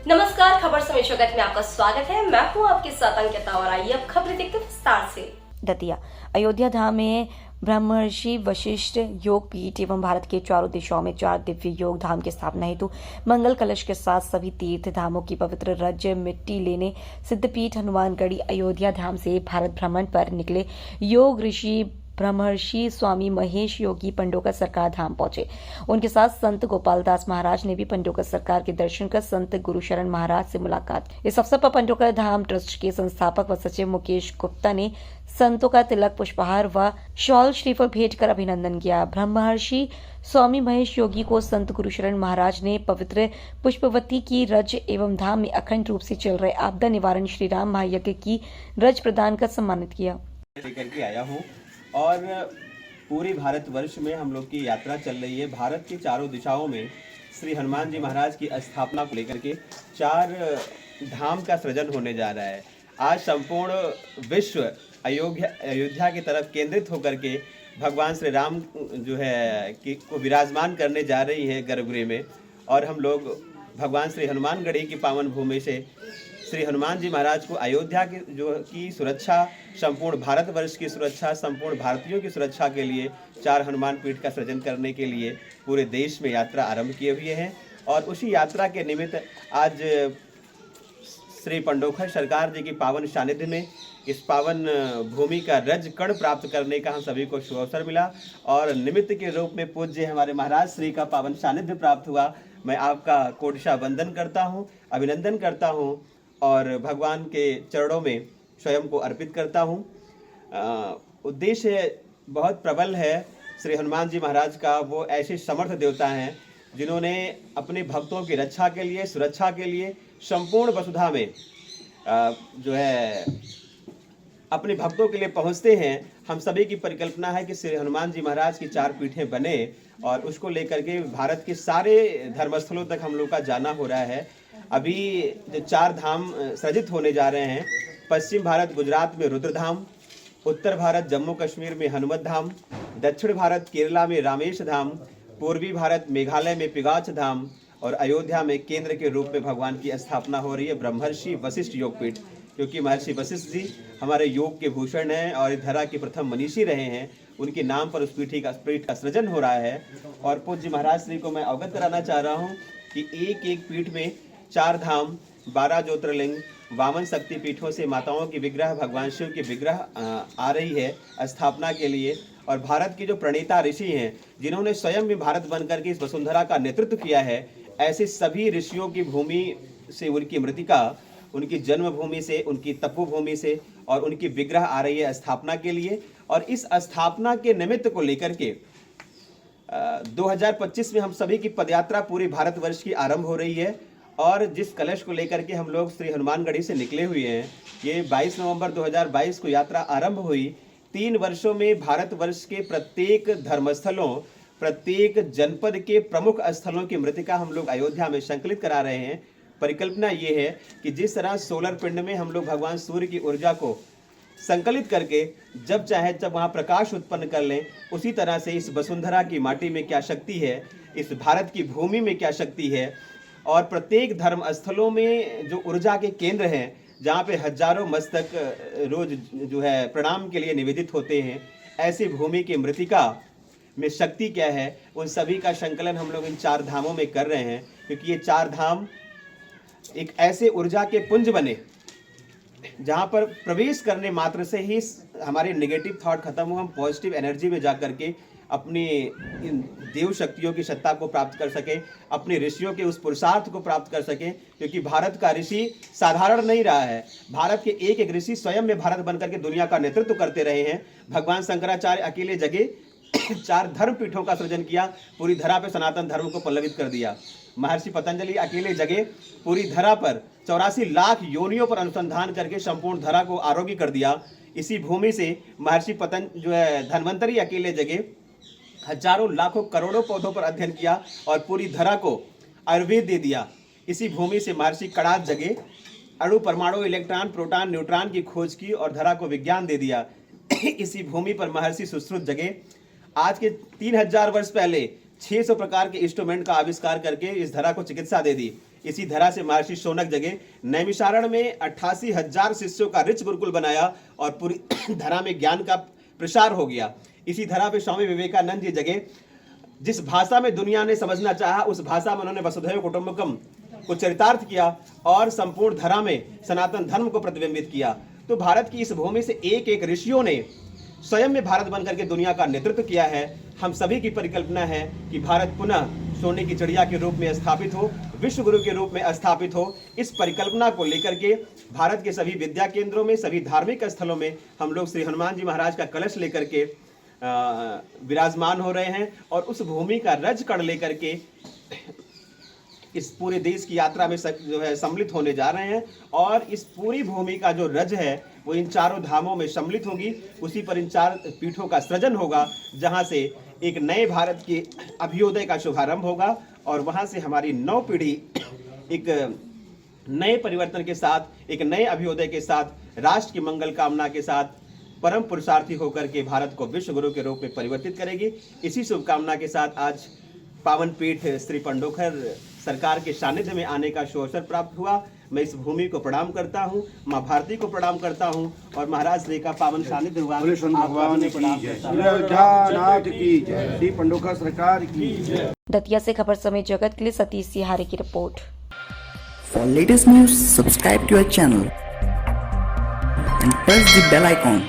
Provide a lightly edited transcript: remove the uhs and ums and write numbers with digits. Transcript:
नमस्कार, खबर समय जगत में आपका स्वागत है। मैं हूं आपके साथ अंकिता और आइए अब खबरें देखते हैं विस्तार से। दतिया अयोध्या धाम में ब्रह्मर्षि वशिष्ठ योग पीठ एवं भारत के चारों दिशाओं में 4 दिव्य योग धाम की स्थापना हेतु मंगल कलश के साथ सभी तीर्थ धामों की पवित्र रज मिट्टी लेने सिद्धपीठ हनुमानगढ़ी अयोध्या धाम से भारत भ्रमण पर निकले योग ऋषि ब्रह्मर्षि स्वामी महेश योगी पंडोकर सरकार धाम पहुंचे। उनके साथ संत गोपाल दास महाराज ने भी पंडोकर सरकार के दर्शन कर संत गुरुशरण महाराज से मुलाकात। इस अवसर पर पंडोकर धाम ट्रस्ट के संस्थापक व सचिव मुकेश गुप्ता ने संतों का तिलक पुष्पहार व शॉल श्रीफल भेंट कर अभिनंदन किया। ब्रह्मर्षि स्वामी महेश योगी को संत गुरुशरण महाराज ने पवित्र पुष्पवती की रज एवं धाम में अखंड रूप से चल रहे आपदा निवारण श्री राम महायज्ञ की रज प्रदान कर सम्मानित किया। लेकर के आया हूँ और पूरी भारतवर्ष में हम लोग की यात्रा चल रही है। भारत की चारों दिशाओं में श्री हनुमान जी महाराज की स्थापना को लेकर के 4 धाम का सृजन होने जा रहा है। आज संपूर्ण विश्व अयोध्या की तरफ केंद्रित होकर के भगवान श्री राम जो है को विराजमान करने जा रही है गर्भगृह में, और हम लोग भगवान श्री हनुमानगढ़ी की पावन भूमि से श्री हनुमान जी महाराज को अयोध्या की सुरक्षा, संपूर्ण भारतवर्ष की सुरक्षा, संपूर्ण भारतीयों की सुरक्षा के लिए 4 हनुमान पीठ का सृजन करने के लिए पूरे देश में यात्रा आरंभ किए हुए हैं। और उसी यात्रा के निमित्त आज श्री पंडोकर सरकार जी की पावन सानिध्य में इस पावन भूमि का रज कण प्राप्त करने का हम सभी को शुभ अवसर मिला और निमित्त के रूप में पूज्य हमारे महाराज श्री का पावन सानिध्य प्राप्त हुआ। मैं आपका कोटिशा वंदन करता हूँ, अभिनंदन करता हूँ और भगवान के चरणों में स्वयं को अर्पित करता हूँ। उद्देश्य बहुत प्रबल है श्री हनुमान जी महाराज का। वो ऐसे समर्थ देवता हैं जिन्होंने अपने भक्तों की रक्षा के लिए, सुरक्षा के लिए संपूर्ण वसुधा में जो है अपने भक्तों के लिए पहुँचते हैं। हम सभी की परिकल्पना है कि श्री हनुमान जी महाराज की 4 पीठें बने और उसको लेकर के भारत के सारे धर्मस्थलों तक हम लोग का जाना हो रहा है। अभी जो 4 धाम सृजित होने जा रहे हैं, पश्चिम भारत गुजरात में रुद्रधाम, उत्तर भारत जम्मू कश्मीर में हनुमत धाम, दक्षिण भारत केरला में रामेश धाम, पूर्वी भारत मेघालय में पिगाच धाम और अयोध्या में केंद्र के रूप में भगवान की स्थापना हो रही है ब्रह्मर्षि वशिष्ठ योगपीठ। क्योंकि महर्षि वशिष्ठ जी हमारे योग के भूषण हैं और इस धरा के प्रथम मनीषी रहे हैं, उनके नाम पर उस पीठ का सृजन हो रहा है। और पूज्य महाराज श्री को मैं अवगत कराना चाह रहा हूँ कि एक एक पीठ में 4 धाम, 12 ज्योतिर्लिंग, वामन शक्ति पीठों से माताओं की विग्रह, भगवान शिव की विग्रह आ रही है स्थापना के लिए। और भारत के जो प्रणेता ऋषि हैं जिन्होंने स्वयं भी भारत बनकर के इस वसुंधरा का नेतृत्व किया है, ऐसे सभी ऋषियों की भूमि से उनकी मृतिका, उनकी जन्मभूमि से, उनकी तपोभूमि से और उनकी विग्रह आ रही है स्थापना के लिए। और इस स्थापना के निमित्त को लेकर के 2025 में हम सभी की पदयात्रा पूरे भारतवर्ष की आरंभ हो रही है। और जिस कलश को लेकर के हम लोग श्री हनुमानगढ़ी से निकले हुए हैं, ये 22 नवंबर 2022 को यात्रा आरंभ हुई। 3 वर्षों में भारतवर्ष के प्रत्येक धर्मस्थलों, प्रत्येक जनपद के प्रमुख स्थलों की मृतिका हम लोग अयोध्या में संकलित करा रहे हैं। परिकल्पना ये है कि जिस तरह सोलर पिंड में हम लोग भगवान सूर्य की ऊर्जा को संकलित करके जब चाहे जब वहाँ प्रकाश उत्पन्न कर लें, उसी तरह से इस वसुंधरा की माटी में क्या शक्ति है, इस भारत की भूमि में क्या शक्ति है। और प्रत्येक धर्म स्थलों में जो ऊर्जा के केंद्र हैं, जहाँ पे हजारों मस्तक रोज जो है प्रणाम के लिए निवेदित होते हैं, ऐसी भूमि की मृतिका में शक्ति क्या है, उन सभी का संकलन हम लोग इन 4 धामों में कर रहे हैं। क्योंकि ये 4 धाम एक ऐसे ऊर्जा के पुंज बने जहाँ पर प्रवेश करने मात्र से ही हमारे नेगेटिव थॉट खत्म हो, हम पॉजिटिव एनर्जी में जाकर के अपनी इन देव शक्तियों की सत्ता को प्राप्त कर सकें, अपने ऋषियों के उस पुरुषार्थ को प्राप्त कर सकें। क्योंकि भारत का ऋषि साधारण नहीं रहा है। भारत के एक एक ऋषि स्वयं में भारत बनकर के दुनिया का नेतृत्व करते रहे हैं। भगवान शंकराचार्य अकेले जगह 4 धर्म पीठों का सृजन किया, पूरी धरा पे सनातन धर्म को पल्लवित कर दिया। महर्षि पतंजलि अकेले जगह पूरी धरा पर 84 लाख योनियों पर अनुसंधान करके संपूर्ण धरा को आरोग्य कर दिया। इसी भूमि से महर्षि धन्वंतरी अकेले जगह हजारों लाखों करोड़ों पौधों पर अध्ययन किया और पूरी धरा को आयुर्वेद दे दिया। इसी भूमि से महर्षि कणाद जगे, अणु, परमाणु, इलेक्ट्रॉन, प्रोटॉन, न्यूट्रॉन की खोज की और धरा को विज्ञान दे दिया। इसी भूमि पर महर्षि सुश्रुत जगे, आज के 3000 वर्ष पहले 600 प्रकार के इंस्ट्रूमेंट का आविष्कार करके इस धरा को चिकित्सा दे दी। इसी धरा से महर्षि शौनक जगे, नैमिषारण्य में 88,000 शिष्यों का ऋच गुरुकुल बनाया और पूरी धरा में ज्ञान का प्रसार हो गया। इसी धरा पे स्वामी विवेकानंद जी जगे, जिस भाषा में दुनिया ने समझना चाहा उस भाषा में उन्होंने वसुधैव कुटुंबकम को चरितार्थ किया और संपूर्ण धरा में सनातन धर्म को प्रतिबिंबित किया। तो भारत की इस भूमि से एक एक ऋषियों ने स्वयं में भारत बनकर के दुनिया का नेतृत्व किया है। हम सभी की परिकल्पना है कि भारत पुनः सोने की चिड़िया के रूप में स्थापित हो, विश्व गुरु के रूप में स्थापित हो। इस परिकल्पना को लेकर के भारत के सभी विद्या केंद्रों में, सभी धार्मिक स्थलों में हम लोग श्री हनुमान जी महाराज का कलश लेकर के विराजमान हो रहे हैं और उस भूमि का रज कण लेकर के इस पूरे देश की यात्रा में जो है सम्मिलित होने जा रहे हैं। और इस पूरी भूमि का जो रज है वो इन चारों धामों में सम्मिलित होगी। उसी पर इन 4 पीठों का सृजन होगा, जहां से एक नए भारत के अभ्युदय का शुभारंभ होगा और वहां से हमारी 9 पीढ़ी एक नए परिवर्तन के साथ, एक नए अभ्युदय के साथ, राष्ट्र की मंगल कामना के साथ परम पुरुषार्थी होकर के भारत को विश्व गुरु के रूप में परिवर्तित करेगी। इसी शुभकामना के साथ आज पावन पीठ श्री पंडोखर सरकार के सानिध्य में आने का अवसर प्राप्त हुआ। मैं इस भूमि को प्रणाम करता हूँ, माँ भारती को प्रणाम करता हूँ और महाराज श्री का पावन सानिध्य हुआ। भगवान की जय, अयोध्यानाथ की जय, श्री पंडोखर सरकार की जय। दतिया से खबर समय जगत के लिए सतीश सिहारे की report. For latest news, subscribe to our channel and press the bell icon.